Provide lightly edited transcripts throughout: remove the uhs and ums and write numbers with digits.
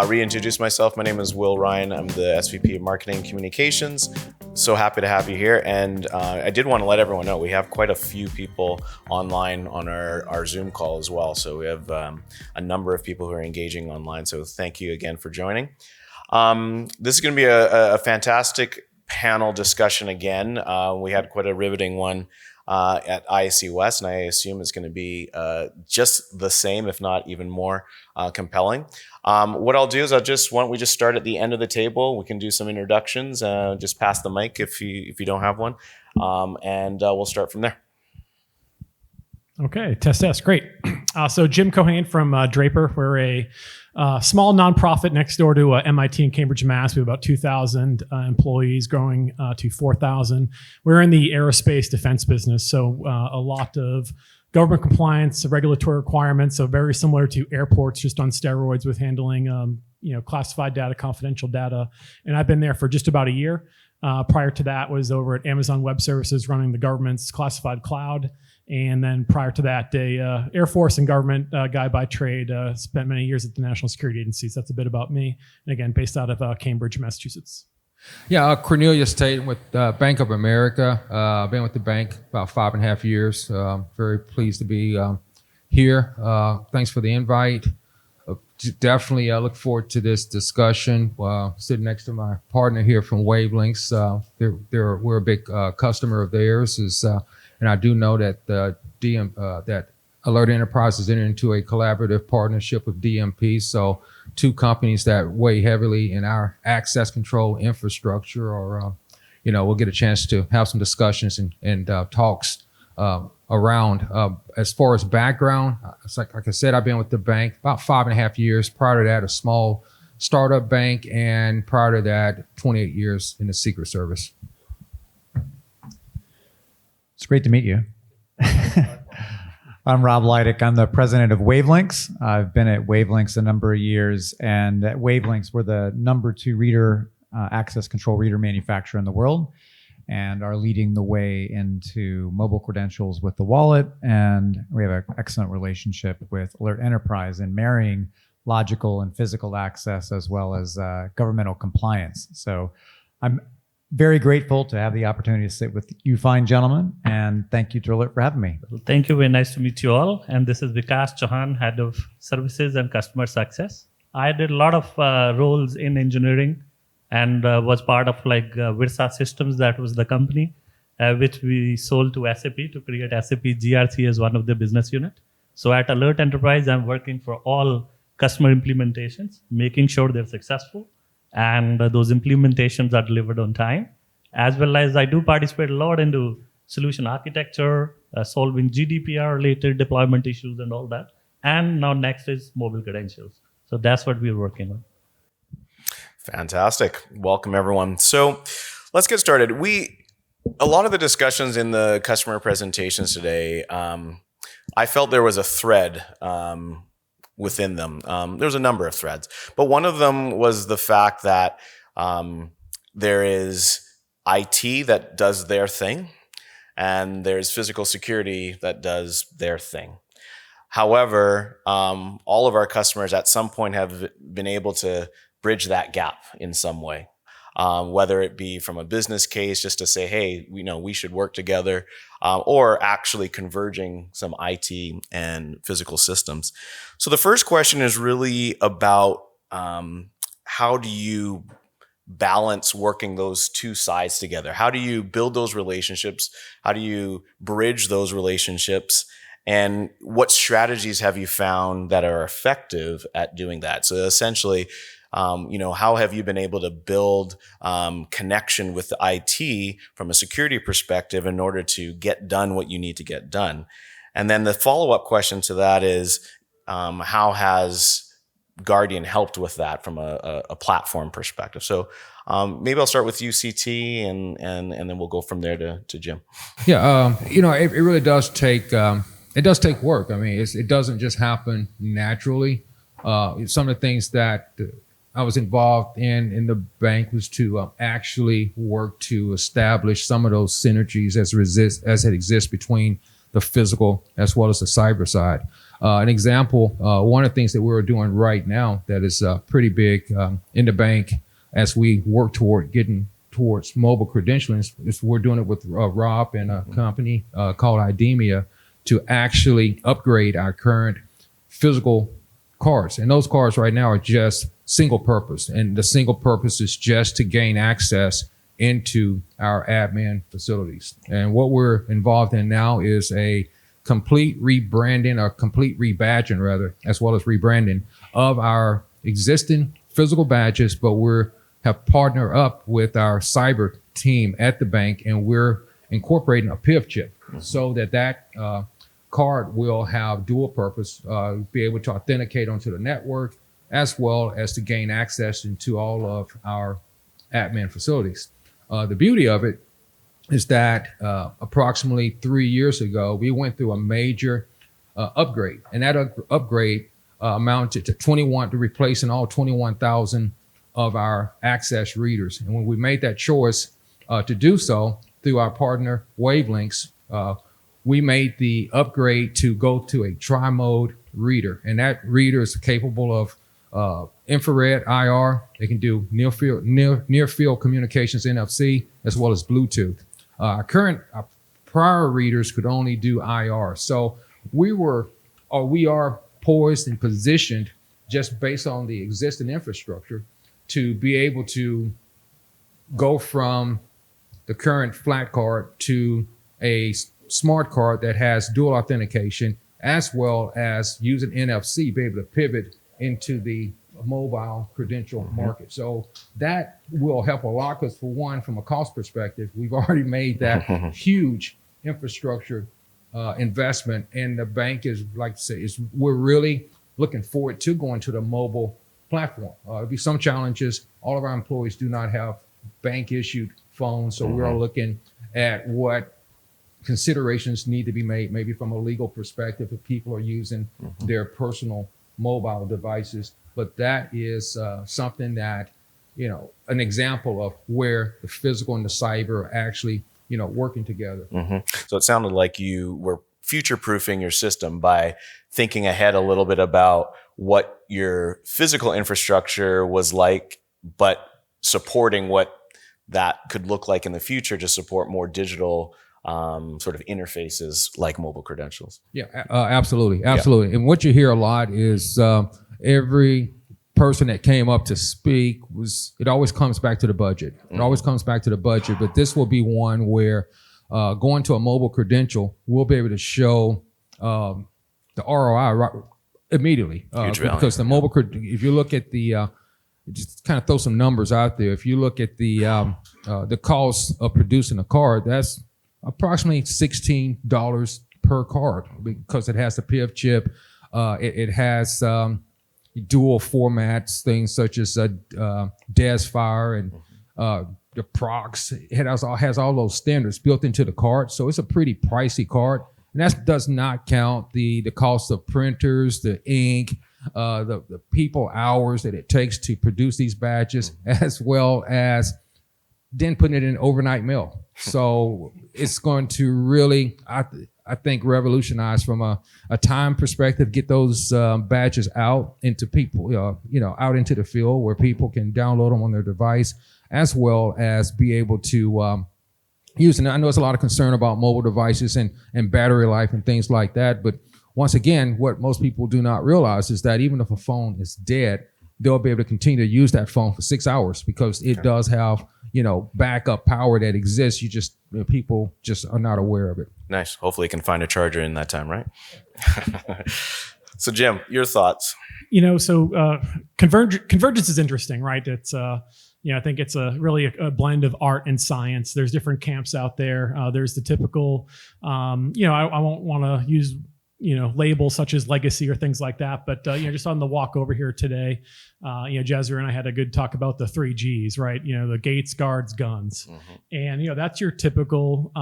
reintroduce myself. My name is Will Ryan. I'm the SVP of Marketing and Communications. So happy to have you here. And I did want to let everyone know we have quite a few people online on our Zoom call as well. So we have a number of people who are engaging online. So thank you again for joining. This is going to be a fantastic panel discussion again. We had quite a riveting one at ISC West, and I assume it's going to be just the same, if not even more compelling. What I'll do is why don't we just start at the end of the table. We can do some introductions, just pass the mic if you don't have one, and we'll start from there. Okay, test, great. So Jim Chauhan from Draper. We're a small nonprofit next door to MIT in Cambridge, Mass. We have about 2,000 employees, growing to 4,000. We're in the aerospace defense business, so a lot of government compliance, regulatory requirements, so very similar to airports, just on steroids with handling classified data, confidential data. And I've been there for just about a year. Prior to that was over at Amazon Web Services running the government's classified cloud. And then prior to that, a Air Force and government guy by trade, spent many years at the National Security Agencies. That's a bit about me. And again, based out of Cambridge, Massachusetts. Yeah, Cornelius Tate with Bank of America. I've been with the bank about 5.5 years. Very pleased to be here. Thanks for the invite. Definitely look forward to this discussion. Sitting next to my partner here from Wavelynx. We're a big customer of theirs. And I do know that that Alert Enterprises entered into a collaborative partnership with DMP. So two companies that weigh heavily in our access control infrastructure, or we'll get a chance to have some discussions and talks around. As far as background, it's like I said, I've been with the bank about 5.5 years. Prior to that, a small startup bank, and prior to that, 28 years in the Secret Service. It's great to meet you. I'm Rob Leidick. I'm the president of Wavelynx. I've been at Wavelynx a number of years, and at Wavelynx, we're the number 2 reader access control reader manufacturer in the world, and are leading the way into mobile credentials with the wallet. And we have an excellent relationship with Alert Enterprise in marrying logical and physical access as well as governmental compliance. So I'm very grateful to have the opportunity to sit with you fine gentlemen, and thank you to Alert for having me. Thank you. Very nice to meet you all. And this is Vikas, Chauhan, Head of Services and Customer Success. I did a lot of roles in engineering and was part of Virsa Systems. That was the company which we sold to SAP to create SAP GRC as one of the business unit. So at Alert Enterprise, I'm working for all customer implementations, making sure they're successful and those implementations are delivered on time, as well as I do participate a lot into solution architecture, solving GDPR-related deployment issues and all that. And now next is mobile credentials. So that's what we're working on. Fantastic. Welcome, everyone. So let's get started. A lot of the discussions in the customer presentations today, I felt there was a thread within them. There was a number of threads, but one of them was the fact that there is IT that does their thing, and there's physical security that does their thing. However, all of our customers at some point have been able to bridge that gap in some way, whether it be from a business case, just to say, hey, we should work together, or actually converging some IT and physical systems. So the first question is really about how do you balance working those two sides together? How do you build those relationships? How do you bridge those relationships? And what strategies have you found that are effective at doing that? So essentially, how have you been able to build connection with the IT from a security perspective in order to get done what you need to get done? And then the follow-up question to that is, how has Guardian helped with that from a platform perspective? So maybe I'll start with you, CT, and then we'll go from there to Jim. Yeah, it really does take work. I mean, it doesn't just happen naturally. Some of the things that I was involved in the bank was to actually work to establish some of those synergies as it exists between the physical as well as the cyber side. An example, one of the things that we're doing right now that is pretty big in the bank as we work toward getting towards mobile credentialing is we're doing it with Rob and a company called IDEMIA to actually upgrade our current physical cards. And those cards right now are just single purpose. And the single purpose is just to gain access into our admin facilities. And what we're involved in now is a complete rebranding or complete rebadging rather, as well as rebranding of our existing physical badges, but we're have partnered up with our cyber team at the bank, and we're incorporating a PIV chip so that card will have dual purpose, be able to authenticate onto the network, as well as to gain access into all of our admin facilities. The beauty of it is that approximately 3 years ago, we went through a major upgrade, and that upgrade amounted to replacing all 21,000 of our access readers. And when we made that choice to do so through our partner Wavelynx, we made the upgrade to go to a tri-mode reader, and that reader is capable of infrared, IR. They can do near field communications, NFC, as well as Bluetooth. Our prior readers could only do IR. So we are poised and positioned just based on the existing infrastructure to be able to go from the current flat card to a smart card that has dual authentication, as well as using NFC, be able to pivot into the mobile credential market. So that will help a lot because, for one, from a cost perspective, we've already made that huge infrastructure investment, and the bank is, like I say, we're really looking forward to going to the mobile platform. There'll be some challenges. All of our employees do not have bank issued phones, so we're looking at what considerations need to be made, maybe from a legal perspective, if people are using their personal mobile devices. But that is something that, an example of where the physical and the cyber are actually, working together. So it sounded like you were future-proofing your system by thinking ahead a little bit about what your physical infrastructure was like, but supporting what that could look like in the future to support more digital sort of interfaces like mobile credentials. Yeah, absolutely. And what you hear a lot is every person that came up to speak it always comes back to the budget. It always comes back to the budget, but this will be one where going to a mobile credential, we'll be able to show the ROI immediately. Because the mobile, if you look at the, just kind of throw some numbers out there. If you look at the cost of producing a card, that's approximately $16 per card because it has the PIV chip. It has dual formats, things such as DESFire and the procs. It has all those standards built into the card. So it's a pretty pricey card. And that does not count the cost of printers, the ink, the people hours that it takes to produce these badges, as well as then putting it in overnight mail. So it's going to really, I think, revolutionize from a time perspective, get those badges out into people, out into the field where people can download them on their device, as well as be able to use. And I know there's a lot of concern about mobile devices and battery life and things like that. But once again, what most people do not realize is that even if a phone is dead, they'll be able to continue to use that phone for 6 hours because it does have, backup power that exists. People just are not aware of it. Nice. Hopefully you can find a charger in that time, right? So Jim, your thoughts? Convergence is interesting, right? It's, I think it's really a blend of art and science. There's different camps out there. There's the typical, I won't want to use labels such as legacy or things like that. But, just on the walk over here today, Jezra and I had a good talk about the 3 Gs, right? The gates, guards, guns. And, that's your typical,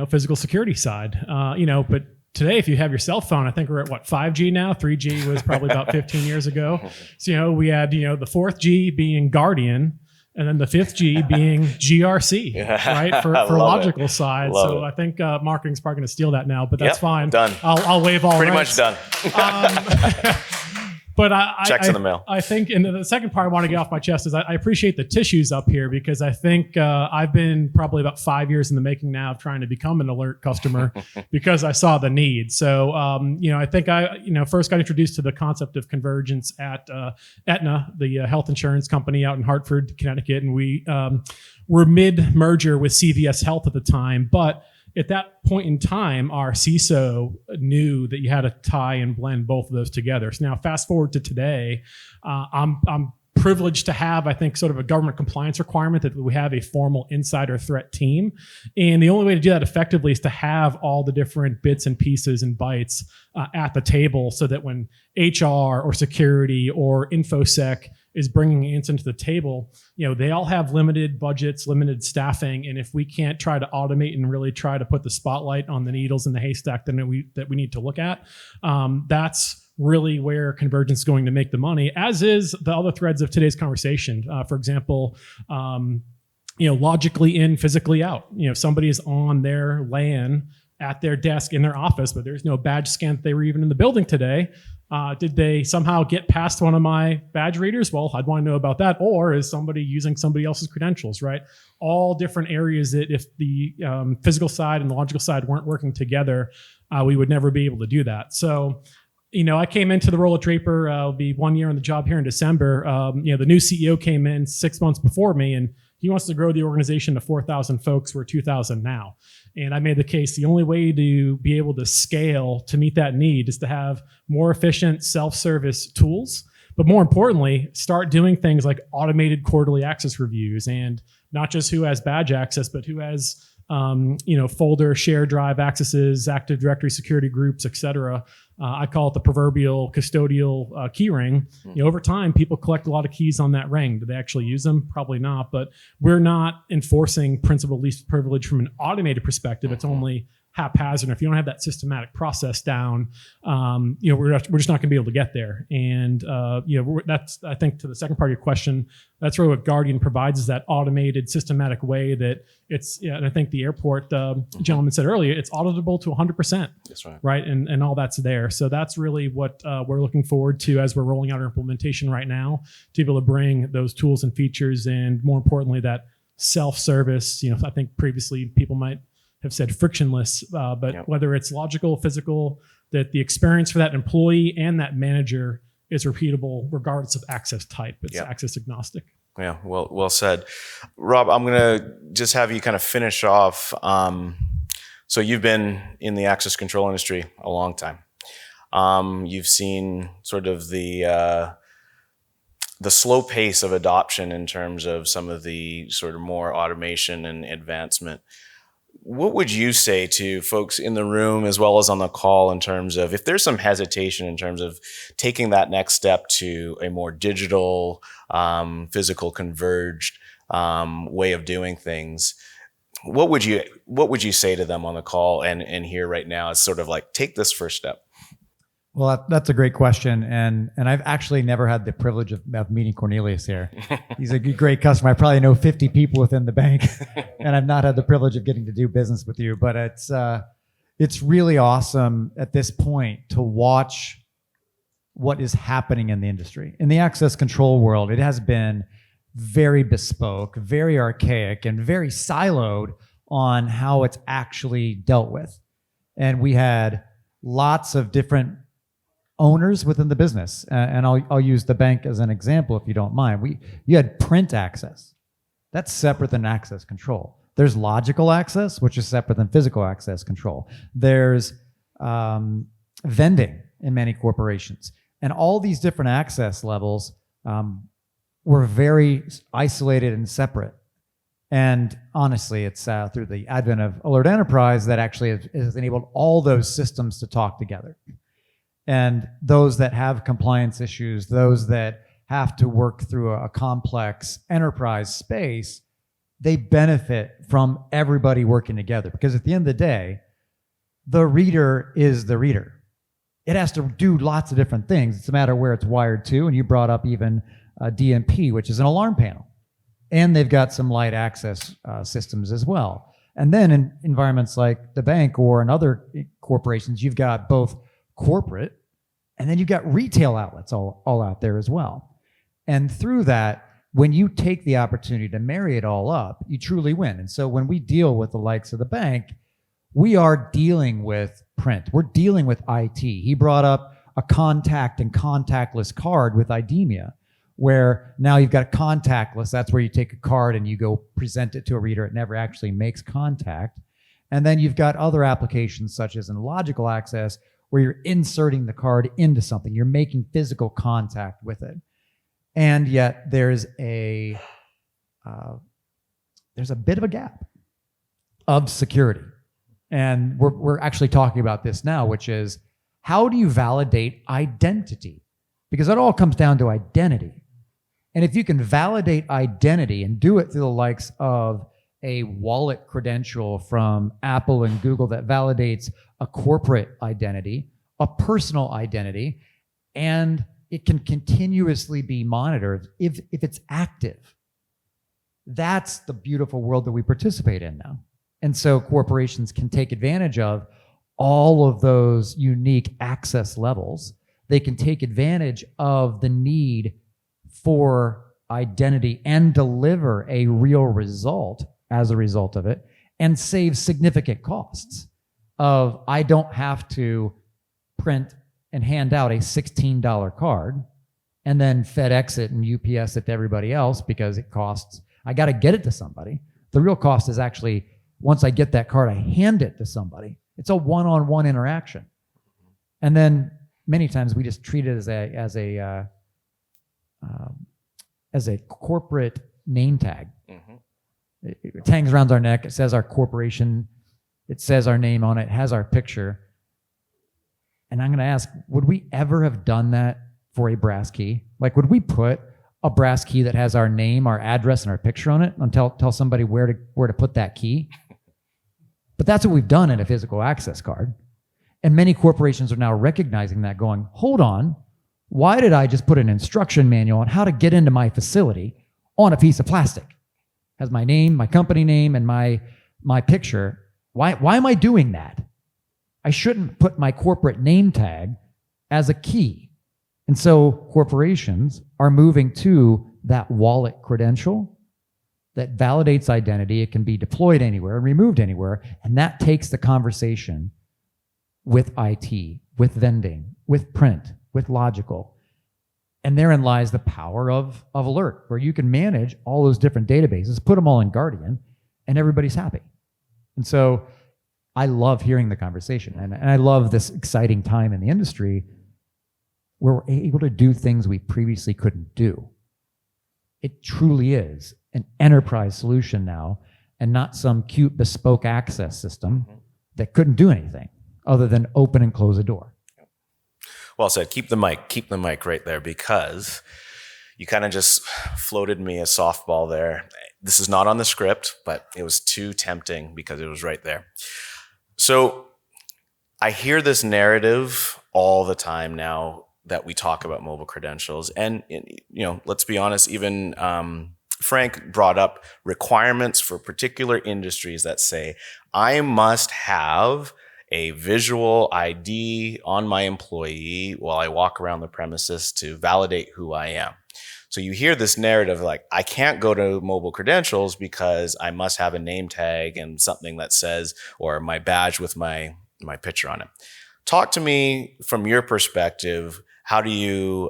physical security side, but today, if you have your cell phone, I think we're at 5G now. 3G was probably about 15 years ago. So, we had, the 4th G being Guardian, and then the fifth G being GRC, right, for logical side. Love so it. I think marketing's probably going to steal that now, but that's Yep, fine. done. I'll waive all Pretty rights. much done. But Checks in the mail. I think, and the second part I want to get off my chest is I appreciate the tissues up here, because I think I've been probably about 5 years in the making now of trying to become an alert customer because I saw the need. So, I think I first got introduced to the concept of convergence at Aetna, the health insurance company out in Hartford, Connecticut, and we were mid-merger with CVS Health at the time, but at that point in time, our CISO knew that you had to tie and blend both of those together. So now fast forward to today, I'm privileged to have, I think, sort of a government compliance requirement that we have a formal insider threat team. And the only way to do that effectively is to have all the different bits and pieces and bytes at the table, so that when HR or security or InfoSec is bringing incident to the table, they all have limited budgets, limited staffing, and if we can't try to automate and really try to put the spotlight on the needles in the haystack that we need to look at, that's really where convergence is going to make the money, as is the other threads of today's conversation. For example, logically in, physically out. Somebody is on their LAN at their desk in their office, but there's no badge scan that they were even in the building today. Did they somehow get past one of my badge readers? Well, I'd want to know about that. Or is somebody using somebody else's credentials, right? All different areas that if the physical side and the logical side weren't working together, we would never be able to do that. So, I came into the role at Draper, it'll be 1 year on the job here in December. The new CEO came in 6 months before me, and he wants to grow the organization to 4,000 folks. We're 2,000 now. And I made the case the only way to be able to scale to meet that need is to have more efficient self-service tools, but more importantly, start doing things like automated quarterly access reviews, and not just who has badge access, but who has folder, share drive accesses, Active Directory security groups, et cetera. I call it the proverbial custodial key ring. Over time, people collect a lot of keys on that ring. Do they actually use them? Probably not. But we're not enforcing principal least privilege from an automated perspective. It's only haphazard. If you don't have that systematic process down, we're just not going to be able to get there. And that's, I think, to the second part of your question, that's really what Guardian provides, is that automated, systematic way that it's. And I think the airport gentleman said earlier, it's auditable to 100%. That's right. Right, and all that's there. So that's really what we're looking forward to as we're rolling out our implementation right now, to be able to bring those tools and features, and more importantly, that self-service. I think previously people might have said frictionless, but Yep. whether it's logical, physical, that the experience for that employee and that manager is repeatable regardless of access type. It's Yep. access agnostic. Yeah, well said. Rob, I'm going to just have you kind of finish off. So you've been in the access control industry a long time. You've seen sort of the slow pace of adoption in terms of some of the sort of more automation and advancement. What would you say to folks in the room as well as on the call in terms of if there's some hesitation in terms of taking that next step to a more digital, physical converged way of doing things? What would you say to them on the call and here right now as sort of like, take this first step? Well, that's a great question, and I've actually never had the privilege of meeting Cornelius here. He's a great customer. I probably know 50 people within the bank, and I've not had the privilege of getting to do business with you. But it's really awesome at this point to watch what is happening in the industry. In the access control world, it has been very bespoke, very archaic, and very siloed on how it's actually dealt with. And we had lots of different owners within the business. And I'll use the bank as an example, if you don't mind. You had print access. That's separate than access control. There's logical access, which is separate than physical access control. There's vending in many corporations. And all these different access levels were very isolated and separate. And honestly, it's through the advent of Alert Enterprise that actually has enabled all those systems to talk together. And those that have compliance issues, those that have to work through a complex enterprise space, they benefit from everybody working together. Because at the end of the day, the reader is the reader. It has to do lots of different things. It's a matter of where it's wired to. And you brought up even DMP, which is an alarm panel. And they've got some light access systems as well. And then in environments like the bank or in other corporations, you've got both corporate and then you've got retail outlets all out there as well. And through that, when you take the opportunity to marry it all up, you truly win. And so when we deal with the likes of the bank, we are dealing with print. We're dealing with IT. He brought up a contact and contactless card with IDEMIA, where now you've got a contactless. That's where you take a card and you go present it to a reader. It never actually makes contact. And then you've got other applications such as in logical access, where you're inserting the card into something. You're making physical contact with it. And yet there's a bit of a gap of security. And we're actually talking about this now, which is how do you validate identity? Because it all comes down to identity. And if you can validate identity and do it through the likes of a wallet credential from Apple and Google that validates a corporate identity, a personal identity, and it can continuously be monitored if it's active. That's the beautiful world that we participate in now. And so corporations can take advantage of all of those unique access levels. They can take advantage of the need for identity and deliver a real result as a result of it, and save significant costs of, I don't have to print and hand out a $16 card and then FedEx it and UPS it to everybody else because it costs, I got to get it to somebody. The real cost is actually, once I get that card, I hand it to somebody. It's a one-on-one interaction. And then many times we just treat it as a corporate name tag. Mm-hmm. It hangs around our neck. It says our corporation. It says our name on it. It has our picture. And I'm going to ask, would we ever have done that for a brass key? Like, would we put a brass key that has our name, our address, and our picture on it and tell somebody where to put that key? But that's what we've done in a physical access card. And many corporations are now recognizing that, going, hold on, why did I just put an instruction manual on how to get into my facility on a piece of plastic? It has my name, my company name, and my picture. Why am I doing that? I shouldn't put my corporate name tag as a key. And so corporations are moving to that wallet credential that validates identity. It can be deployed anywhere and removed anywhere. And that takes the conversation with IT, with vending, with print, with logical. And therein lies the power of Alert, where you can manage all those different databases, put them all in Guardian, and everybody's happy. And so I love hearing the conversation. And I love this exciting time in the industry where we're able to do things we previously couldn't do. It truly is an enterprise solution now, and not some cute bespoke access system that couldn't do anything other than open and close a door. Well said. Keep the mic right there, because you kind of just floated me a softball there. This is not on the script, but it was too tempting because it was right there. So I hear this narrative all the time now that we talk about mobile credentials. And, let's be honest, even Frank brought up requirements for particular industries that say, I must have a visual ID on my employee while I walk around the premises to validate who I am. So you hear this narrative like, I can't go to mobile credentials because I must have a name tag and something that says, or my badge with my picture on it. Talk to me from your perspective. How do you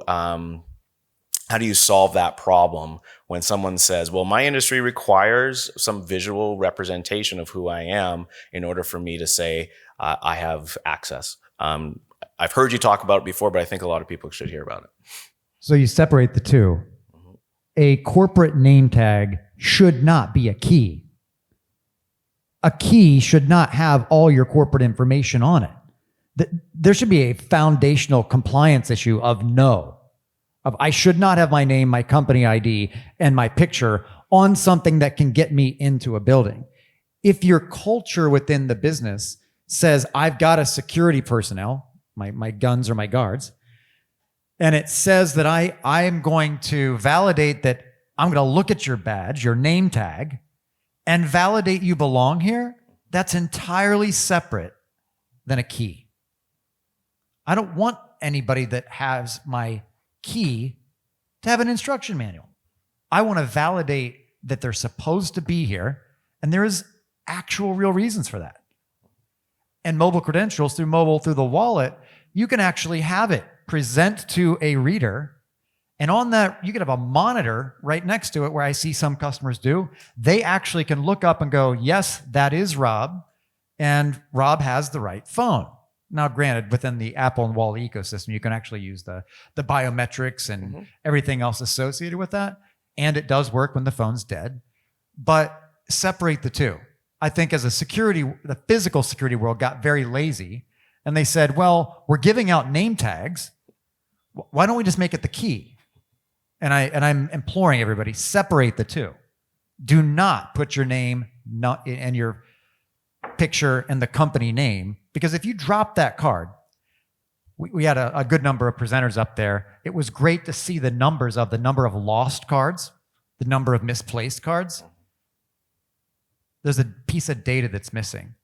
solve that problem when someone says, well, my industry requires some visual representation of who I am in order for me to say I have access? I've heard you talk about it before, but I think a lot of people should hear about it. So you separate the two. A corporate name tag should not be a key. A key should not have all your corporate information on it. There should be a foundational compliance issue of I should not have my name, my company ID, and my picture on something that can get me into a building. If your culture within the business says, I've got a security personnel, my guns or my guards, and it says that I am going to validate that I'm going to look at your badge, your name tag, and validate you belong here. That's entirely separate than a key. I don't want anybody that has my key to have an instruction manual. I want to validate that they're supposed to be here, and there is actual real reasons for that. And mobile credentials through the wallet, you can actually have it present to a reader. And on that, you can have a monitor right next to it where I see some customers do. They actually can look up and go, yes, that is Rob. And Rob has the right phone. Now, granted, within the Apple and wallet ecosystem, you can actually use the biometrics and everything else associated with that. And it does work when the phone's dead. But separate the two. I think as the physical security world got very lazy and they said, well, we're giving out name tags. Why don't we just make it the key? And I'm imploring everybody, separate the two. Do not put your name and your picture and the company name, because if you drop that card, we had a good number of presenters up there. It was great to see the numbers of the number of lost cards, the number of misplaced cards. There's a piece of data that's missing.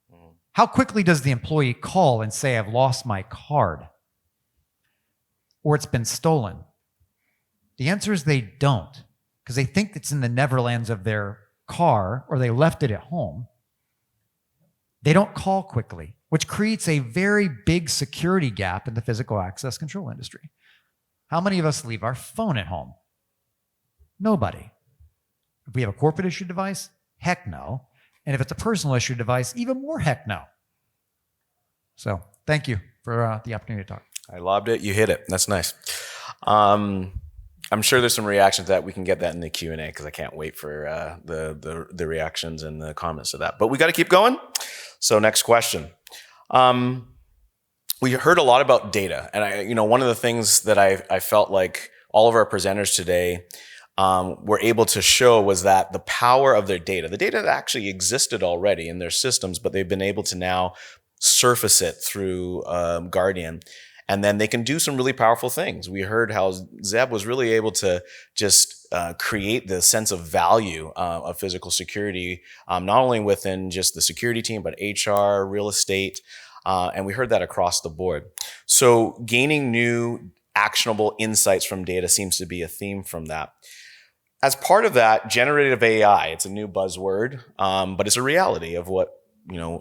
How quickly does the employee call and say, I've lost my card? Or it's been stolen? The answer is they don't, because they think it's in the Neverlands of their car or they left it at home. They don't call quickly, which creates a very big security gap in the physical access control industry. How many of us leave our phone at home? Nobody. If we have a corporate issued device, heck no. And if it's a personal issued device, even more heck no. So thank you for the opportunity to talk. I lobbed it. You hit it. That's nice. I'm sure there's some reactions to that. We can get that in the Q&A because I can't wait for the reactions and the comments to that. But we got to keep going. So next question. We heard a lot about data. And one of the things that I felt like all of our presenters today were able to show was that the power of their data, the data that actually existed already in their systems, but they've been able to now surface it through Guardian. And then they can do some really powerful things. We heard how Zeb was really able to just create the sense of value of physical security, not only within just the security team, but HR, real estate. And we heard that across the board. So gaining new actionable insights from data seems to be a theme from that. As part of that, generative AI, it's a new buzzword, but it's a reality of what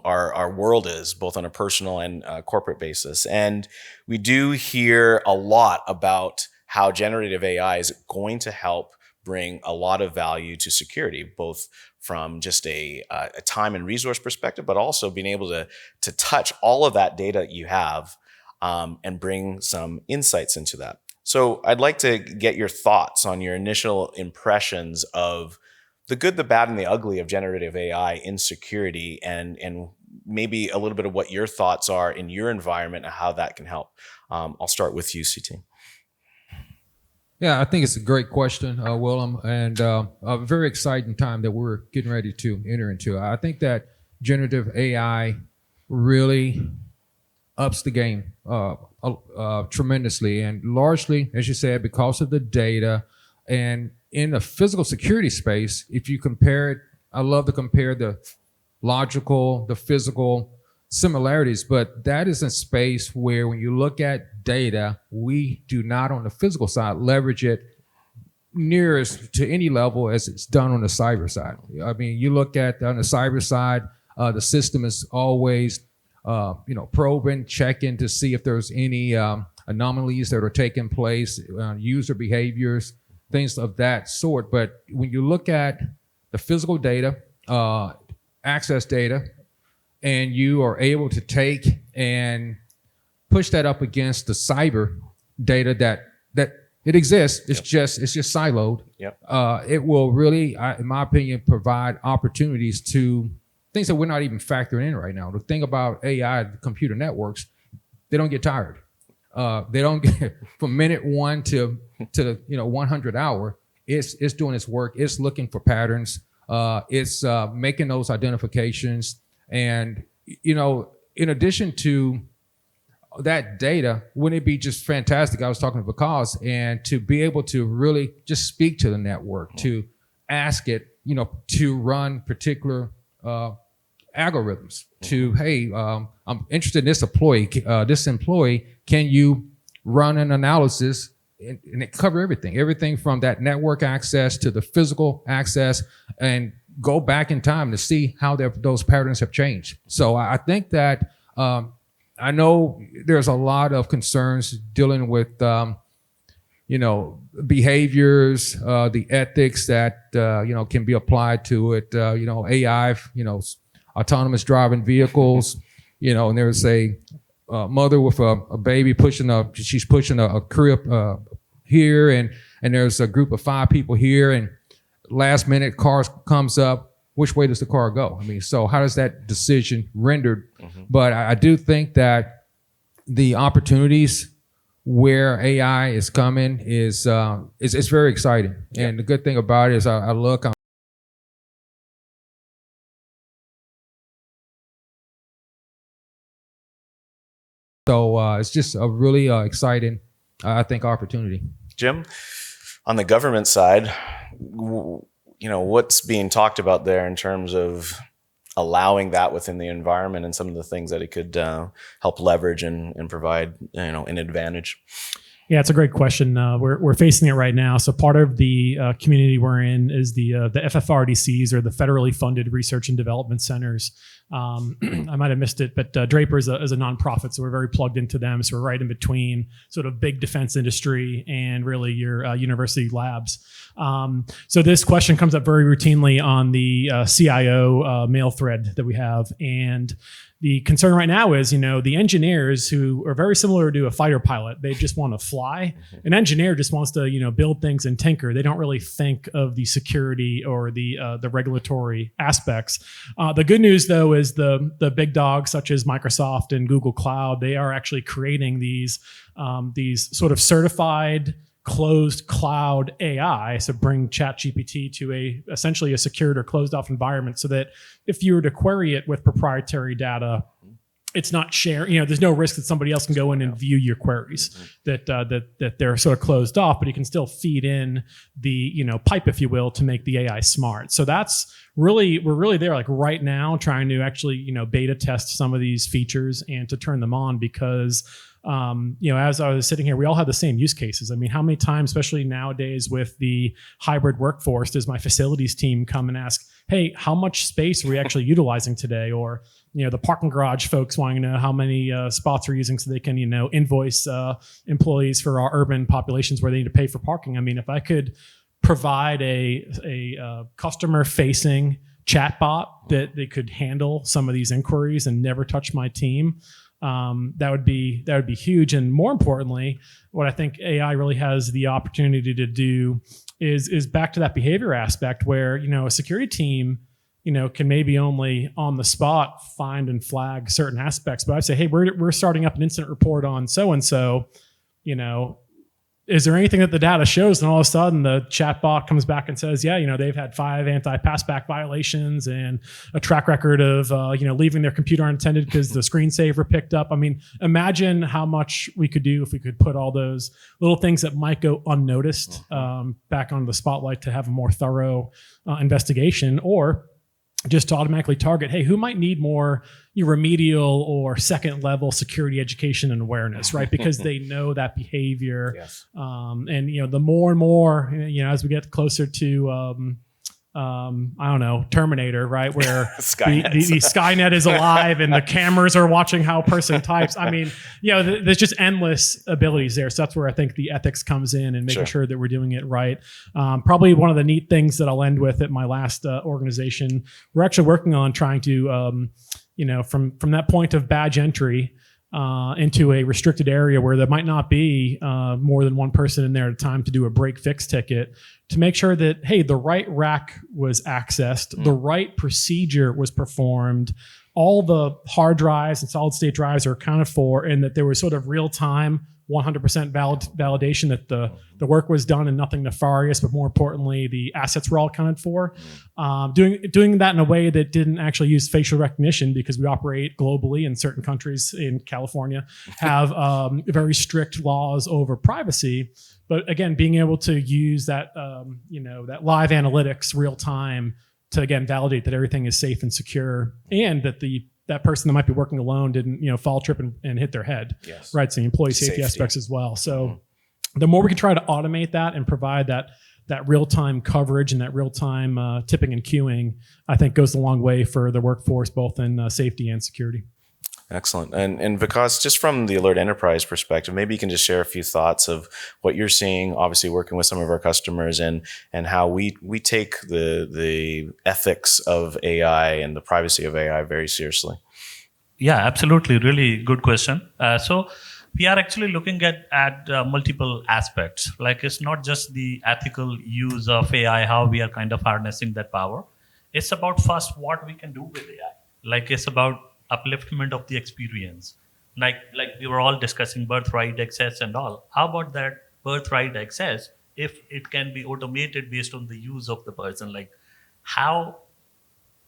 our world is, both on a personal and corporate basis. And we do hear a lot about how generative AI is going to help bring a lot of value to security, both from just a time and resource perspective, but also being able to touch all of that data you have and bring some insights into that. So I'd like to get your thoughts on your initial impressions of the good, the bad, and the ugly of generative AI in security, and maybe a little bit of what your thoughts are in your environment and how that can help. I'll start with you, CT. Yeah, I think it's a great question, Willem, and a very exciting time that we're getting ready to enter into. I think that generative AI really ups the game tremendously, and largely, as you said, because of the data. And in the physical security space, if you compare it, I love to compare the logical, the physical similarities, but that is a space where when you look at data, we do not on the physical side leverage it nearest to any level as it's done on the cyber side. I mean, you look at on the cyber side, the system is always probing, checking to see if there's any anomalies that are taking place, user behaviors, things of that sort. But when you look at the physical data, access data, and you are able to take and push that up against the cyber data that it exists, it's just siloed. Yep. It will really, in my opinion, provide opportunities to things that we're not even factoring in right now. The thing about AI, computer networks, they don't get tired. They don't get from minute one to 100 hour. It's doing its work. It's looking for patterns. It's making those identifications. And in addition to that data, wouldn't it be just fantastic? I was talking to Vikas, and to be able to really just speak to the network, to ask it, to run particular algorithms. To hey, I'm interested in this employee. Can you run an analysis and it cover everything from that network access to the physical access, and go back in time to see how those patterns have changed. So I think that I know there's a lot of concerns dealing with behaviors, the ethics that can be applied to it. AI, autonomous driving vehicles. And there's a mother with a baby she's pushing a crib here, and there's a group of 5 people here, and last minute car comes up. Which way does the car go? I mean, so how does that decision rendered? But I do think that the opportunities where AI is coming is very exciting. And the good thing about it is I look. So it's just a really exciting, I think, opportunity. Jim, on the government side, what's being talked about there in terms of allowing that within the environment and some of the things that it could help leverage and provide, an advantage? Yeah, it's a great question. We're facing it right now. So part of the community we're in is the FFRDCs, or the federally funded research and development centers. I might have missed it, but Draper is a nonprofit, so we're very plugged into them. So we're right in between sort of big defense industry and really your university labs. So this question comes up very routinely on the CIO mail thread that we have. And the concern right now is, the engineers who are very similar to a fighter pilot, they just want to fly. An engineer just wants to, build things and tinker. They don't really think of the security or the regulatory aspects. The good news, though, is the big dogs such as Microsoft and Google Cloud, they are actually creating these sort of certified closed cloud AI, so bring ChatGPT to essentially a secured or closed off environment, so that if you were to query it with proprietary data, it's not sharing. There's no risk that somebody else can go in and view your queries. That they're sort of closed off, but you can still feed in the pipe, if you will, to make the AI smart. So we're really there, like right now, trying to actually beta test some of these features and to turn them on, because as I was sitting here, we all have the same use cases. I mean, how many times, especially nowadays with the hybrid workforce, does my facilities team come and ask, hey, how much space are we actually utilizing today? Or, the parking garage folks wanting to know how many spots we're using so they can, invoice employees for our urban populations where they need to pay for parking. I mean, if I could provide a customer-facing chatbot that they could handle some of these inquiries and never touch my team, that would be huge. And more importantly, what I think AI really has the opportunity to do is back to that behavior aspect where, a security team, can maybe only on the spot find and flag certain aspects. But I'd say, hey, we're starting up an incident report on so-and-so, is there anything that the data shows? And all of a sudden the chatbot comes back and says, yeah, they've had 5 anti-passback violations and a track record of, leaving their computer unattended because the screensaver picked up. I mean, imagine how much we could do if we could put all those little things that might go unnoticed back onto the spotlight to have a more thorough investigation, or just to automatically target, hey, who might need more remedial or second level security education and awareness, right? Because they know that behavior. Yes. And, the more and more, as we get closer to, Terminator, right? Where the Skynet is alive and the cameras are watching how a person types. I mean, there's just endless abilities there. So that's where I think the ethics comes in and making sure that we're doing it right. Probably one of the neat things that I'll end with at my last organization, we're actually working on trying to, from that point of badge entry, into a restricted area where there might not be more than one person in there at a time to do a break fix ticket, to make sure that, hey, the right rack was accessed, the right procedure was performed, all the hard drives and solid state drives are accounted for, and that there was sort of real time 100% validation that the work was done and nothing nefarious, but more importantly, the assets were all accounted for. Doing that in a way that didn't actually use facial recognition, because we operate globally, and certain countries in California have very strict laws over privacy. But again, being able to use that that live analytics real time to again validate that everything is safe and secure, and that that person that might be working alone didn't, fall, trip, and hit their head. Yes. Right. So the employee safety aspects as well. So the more we can try to automate that and provide that real-time coverage and that real-time tipping and queuing, I think goes a long way for the workforce, both in safety and security. Excellent. And Vikas, just from the Alert Enterprise perspective, maybe you can just share a few thoughts of what you're seeing, obviously working with some of our customers, and how we take the ethics of AI and the privacy of AI very seriously. Yeah, absolutely. Really good question. So we are actually looking at multiple aspects. Like, it's not just the ethical use of AI, how we are kind of harnessing that power. It's about first what we can do with AI. Like, it's about upliftment of the experience. Like we were all discussing birthright access and all. How about that birthright access, if it can be automated based on the use of the person? Like, how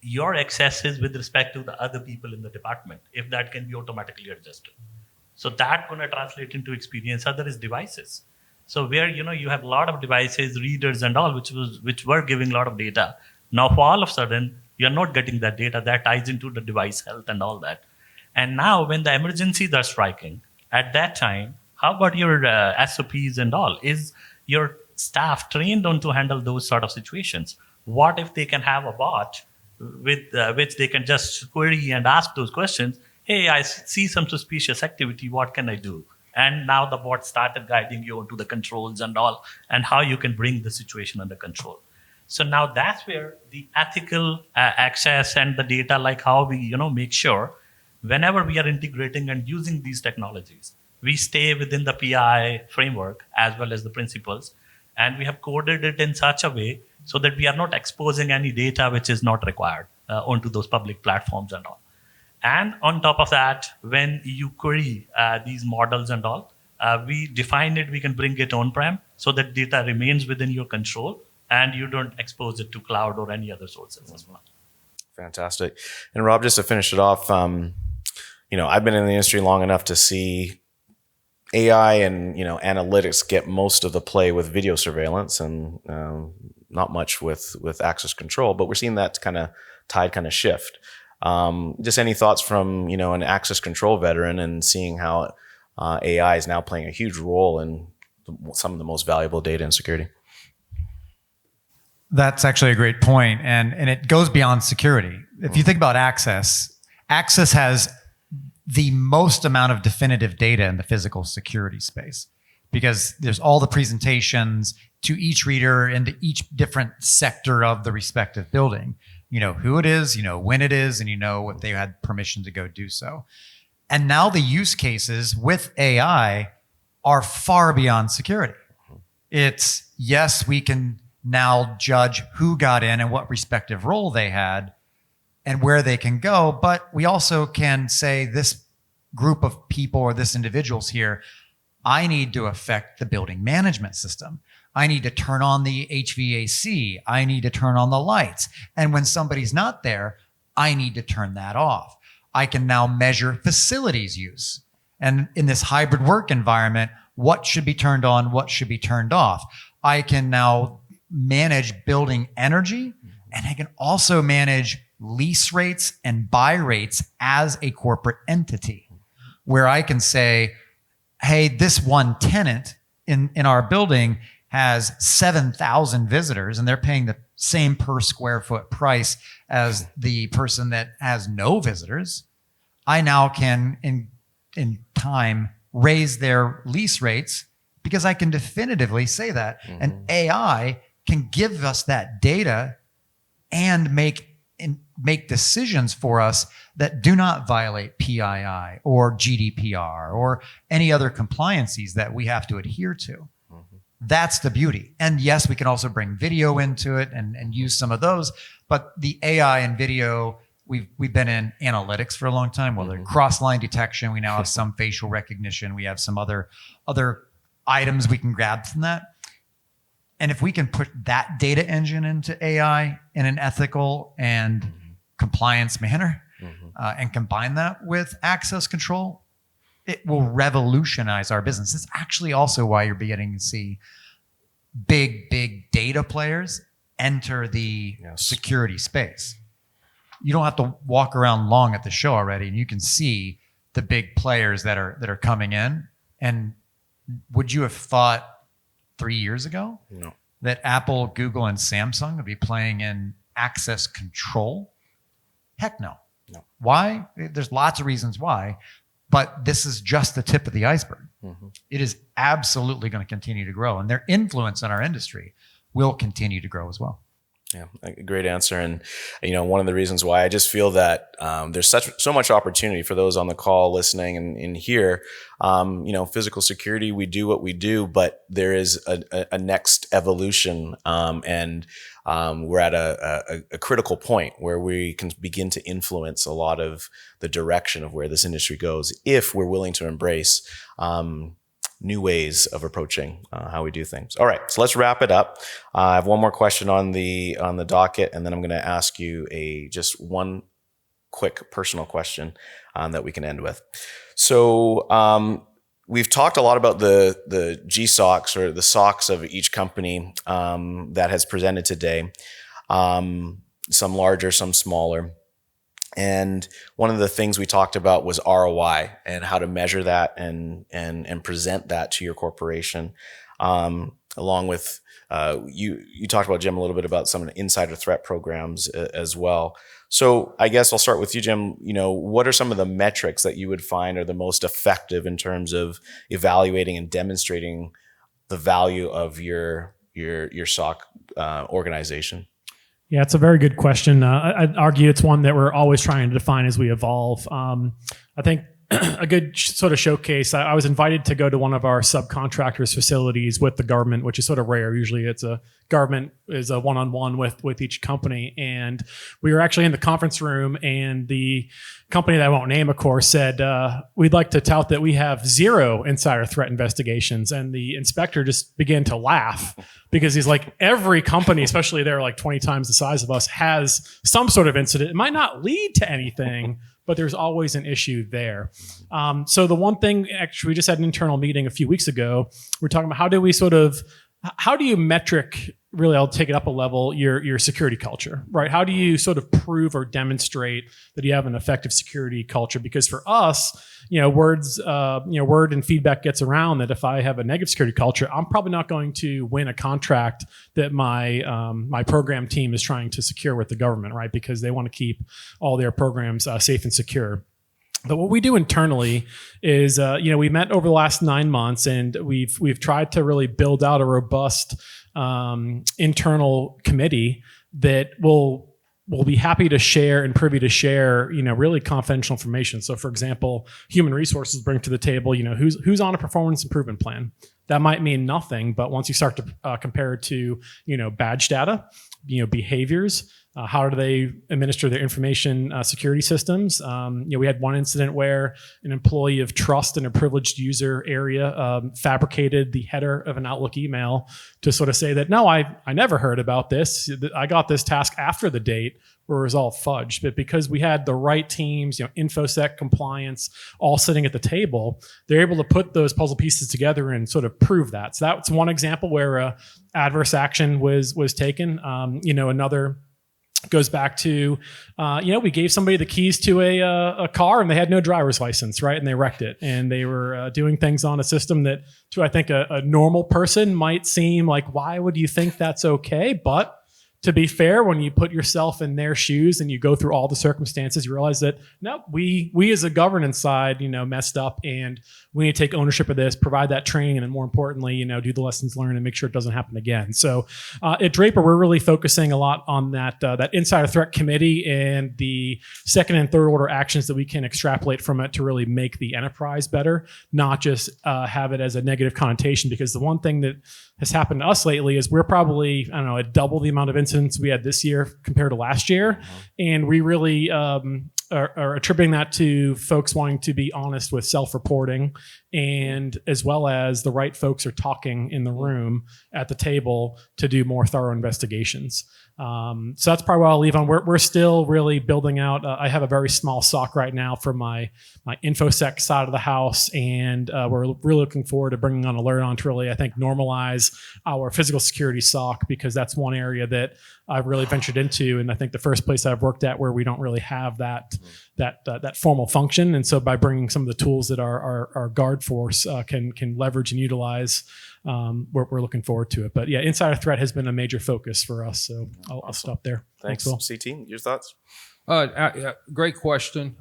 your access is with respect to the other people in the department, if that can be automatically adjusted. So that going to translate into experience. Other is devices. So where, you have a lot of devices, readers and all, which were giving a lot of data. Now, for all of a sudden, you're not getting that data. That ties into the device health and all that. And now when the emergencies are striking, at that time, how about your SOPs and all? Is your staff trained on to handle those sort of situations? What if they can have a bot with which they can just query and ask those questions? Hey, I see some suspicious activity. What can I do? And now the bot started guiding you onto the controls and all, and how you can bring the situation under control. So now that's where the ethical access and the data, like how we, make sure whenever we are integrating and using these technologies, we stay within the PI framework as well as the principles. And we have coded it in such a way so that we are not exposing any data which is not required onto those public platforms and all. And on top of that, when you query these models and all, we define it, we can bring it on-prem so that data remains within your control and you don't expose it to cloud or any other sources as well. Fantastic. And Rob, just to finish it off, I've been in the industry long enough to see AI and analytics get most of the play with video surveillance, and not much with access control. But we're seeing that tide shift. Just any thoughts from an access control veteran, and seeing how AI is now playing a huge role in some of the most valuable data and security. That's actually a great point, and it goes beyond security. If you think about access has the most amount of definitive data in the physical security space, because there's all the presentations to each reader into each different sector of the respective building. You know who it is, you know when it is, and you know if they had permission to go do so. And now the use cases with AI are far beyond security. It's, yes, we can now judge who got in and what respective role they had and where they can go, but we also can say, this group of people or this individual's here, I need to affect the building management system. I need to turn on the HVAC. I need to turn on the lights. And when somebody's not there, I need to turn that off. I can now measure facilities use. And in this hybrid work environment, what should be turned on, what should be turned off. I can now manage building energy, and I can also manage lease rates and buy rates as a corporate entity, where I can say, hey, this one tenant in our building has 7,000 visitors, and they're paying the same per square foot price as the person that has no visitors. I now can, in time, raise their lease rates because I can definitively say that. Mm-hmm. And AI can give us that data and make decisions for us that do not violate PII or GDPR or any other compliances that we have to adhere to. Mm-hmm. That's the beauty. And yes, we can also bring video into it and use some of those, but the AI and video we've been in analytics for a long time. Well, there's cross-line detection. We now have some facial recognition. We have some other items we can grab from that. And if we can put that data engine into AI in an ethical and compliance manner, and combine that with access control, it will revolutionize our business. It's actually also why you're beginning to see big data players enter the security space. You don't have to walk around long at the show already, and you can see the big players that are coming in. And would you have thought 3 years ago that Apple, Google, and Samsung would be playing in access control? Heck no. Why? There's lots of reasons why, but this is just the tip of the iceberg. It is absolutely going to continue to grow, and their influence in our industry will continue to grow as well. Yeah, a great answer. And, one of the reasons why I just feel that there's so much opportunity for those on the call listening and here, physical security, we do what we do, but there is a next evolution. And we're at a critical point where we can begin to influence a lot of the direction of where this industry goes if we're willing to embrace new ways of approaching how we do things. All right, so let's wrap it up. I have one more question on the docket, and then I'm going to ask you just one quick personal question that we can end with. So we've talked a lot about the GSOCs or the SOCs of each company that has presented today. Some larger, some smaller. And one of the things we talked about was ROI and how to measure that and present that to your corporation. Along with you talked about, Jim, a little bit about some of the insider threat programs as well. So I guess I'll start with you, Jim. What are some of the metrics that you would find are the most effective in terms of evaluating and demonstrating the value of your SOC organization? Yeah, it's a very good question. I'd argue it's one that we're always trying to define as we evolve. I think a good sort of showcase, I was invited to go to one of our subcontractors' facilities with the government, which is sort of rare. Usually it's a government is a one-on-one with each company. And we were actually in the conference room, and the company that I won't name, of course, said, we'd like to tout that we have 0 insider threat investigations. And the inspector just began to laugh because he's like, every company, especially they're like 20 times the size of us, has some sort of incident. It might not lead to anything, but there's always an issue there. So the one thing, actually, we just had an internal meeting a few weeks ago. We're talking about how do you metric, really, I'll take it up a level, your security culture, right? How do you sort of prove or demonstrate that you have an effective security culture? Because for us, word and feedback gets around that if I have a negative security culture, I'm probably not going to win a contract that my program team is trying to secure with the government, right? Because they want to keep all their programs safe and secure. But what we do internally is, we met over the last 9 months, and we've tried to really build out a robust internal committee that will be happy to share and privy to share, really confidential information. So, for example, human resources bring to the table, who's on a performance improvement plan. That might mean nothing, but once you start to compare it to, badge data, behaviors. How do they administer their information security systems? We had one incident where an employee of trust in a privileged user area fabricated the header of an Outlook email to sort of say that, no, I never heard about this. I got this task after the date where it was all fudged. But because we had the right teams, InfoSec, compliance, all sitting at the table, they're able to put those puzzle pieces together and sort of prove that. So that's one example where adverse action was taken. Another goes back to, we gave somebody the keys to a car and they had no driver's license, right? And they wrecked it. And they were doing things on a system that, to I think a normal person might seem like, why would you think that's okay? But to be fair, when you put yourself in their shoes and you go through all the circumstances, you realize that, no, we as a governance side, messed up, and we need to take ownership of this, provide that training, and then more importantly, do the lessons learned and make sure it doesn't happen again. So at Draper, we're really focusing a lot on that insider threat committee and the second and third order actions that we can extrapolate from it to really make the enterprise better, not just have it as a negative connotation. Because the one thing that has happened to us lately is we're probably, at double the amount of incidents incidents we had this year compared to last year. And we really are attributing that to folks wanting to be honest with self-reporting, and as well as the right folks are talking in the room at the table to do more thorough investigations. So that's probably what I'll leave on. We're still really building out. I have a very small SOC right now for my InfoSec side of the house, and we're really looking forward to bringing on Alert to really, I think, normalize our physical security SOC, because that's one area that I've really ventured into, and I think the first place I've worked at where we don't really have that formal function. And so by bringing some of the tools that our guard force can leverage and utilize, we're looking forward to it. But yeah, insider threat has been a major focus for us. So I'll stop there. Thanks, Will. CT. Your thoughts? Great question.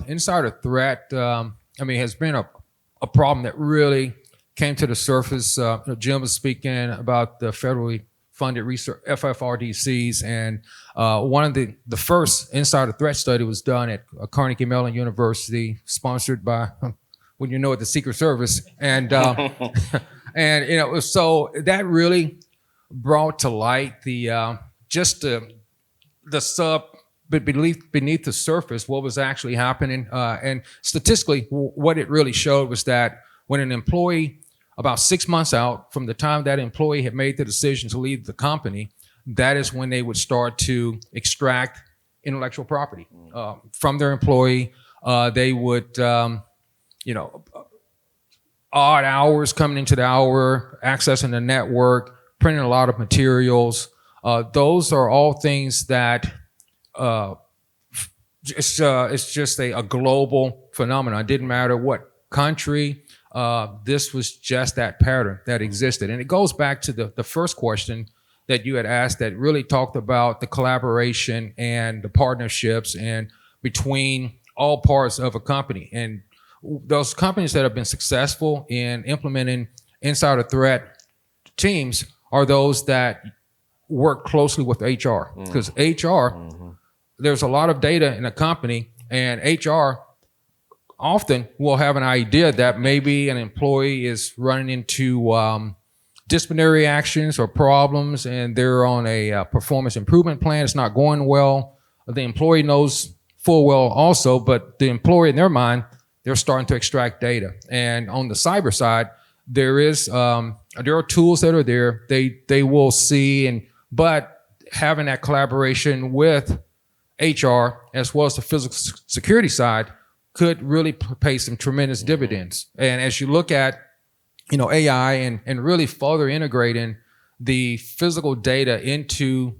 Insider threat, has been a problem that really came to the surface. Jim was speaking about the federally funded research, FFRDCs, and one of the first insider threat study was done at Carnegie Mellon University, sponsored by, when you know it, the Secret Service, and so that really brought to light the beneath the surface, what was actually happening, and statistically, what it really showed was that when an employee, about 6 months out from the time that employee had made the decision to leave the company, that is when they would start to extract intellectual property from their employee. They would, odd hours coming into the hour, accessing the network, printing a lot of materials. Those are all things that it's just a global phenomenon. It didn't matter what country. This was just that pattern that existed. And it goes back to the first question that you had asked that really talked about the collaboration and the partnerships and between all parts of a company. And those companies that have been successful in implementing insider threat teams are those that work closely with HR. Because HR, there's a lot of data in a company, and HR often will have an idea that maybe an employee is running into disciplinary actions or problems, and they're on a performance improvement plan. It's not going well. The employee knows full well also, but the employee, in their mind, they're starting to extract data. And on the cyber side, there are tools that are there. They will see, but having that collaboration with HR as well as the physical security side could really pay some tremendous dividends. And as you look at, AI and really further integrating the physical data into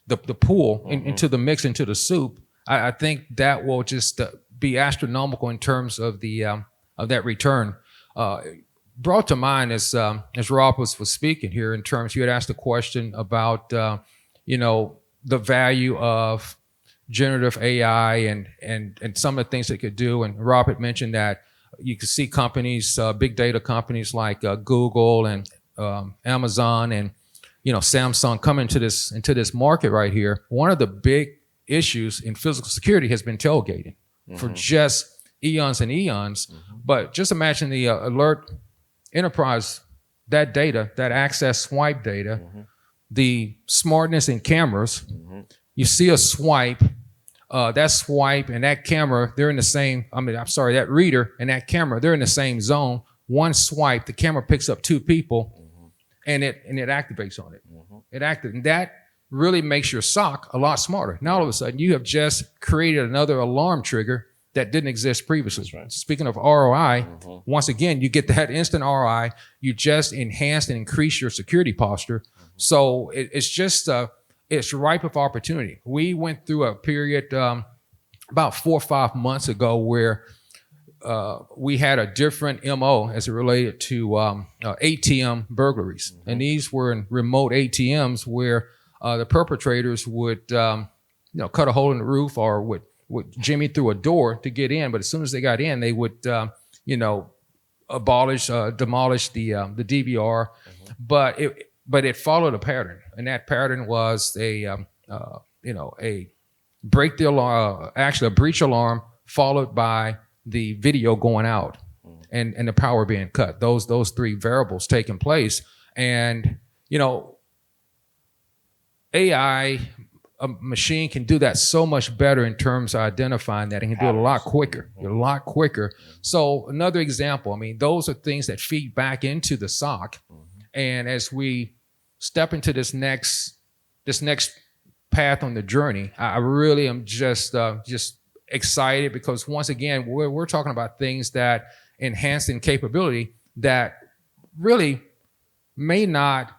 the pool, into the mix, into the soup, I think that will just be astronomical in terms of the of that return. Brought to mind as Rob was speaking here, in terms, you had asked a question about the value of generative AI and some of the things it could do. And Rob had mentioned that you could see companies, big data companies like Google and Amazon and Samsung come into this market right here. One of the big issues in physical security has been tailgating for just eons and eons. But just imagine the alert enterprise, that data, that access swipe data, the smartness in cameras. You see a swipe. That swipe and that camera, they're in the same, that reader and that camera, they're in the same zone. One swipe, the camera picks up two people and it activates on it. It activates. And that really makes your SOC a lot smarter. Now all of a sudden you have just created another alarm trigger that didn't exist previously. Right. Speaking of ROI, once again, you get that instant ROI. You just enhance and increase your security posture. So it's just, it's ripe with opportunity. We went through a period about 4 or 5 months ago where we had a different MO as it related to ATM burglaries. And these were in remote ATMs where the perpetrators would cut a hole in the roof or would jimmy through a door to get in. But as soon as they got in, they would demolish the DVR. But it followed a pattern, and that pattern was a break the alarm, actually a breach alarm, followed by the video going out, and the power being cut. Those three variables taking place, and AI, a machine can do that so much better in terms of identifying that and can do it a lot quicker. So another example, I mean, those are things that feed back into the SOC. And as we step into this next path on the journey, I really am just excited because once again, we're talking about things that enhance in capability that really may not,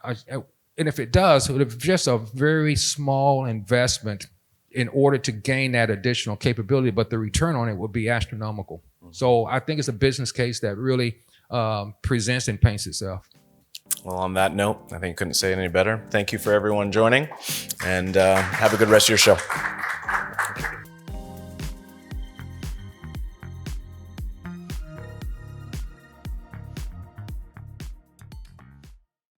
and if it does, it would be just a very small investment in order to gain that additional capability, but the return on it would be astronomical. So I think it's a business case that really presents and paints itself. Well, on that note, I think you couldn't say it any better. Thank you for everyone joining, and have a good rest of your show.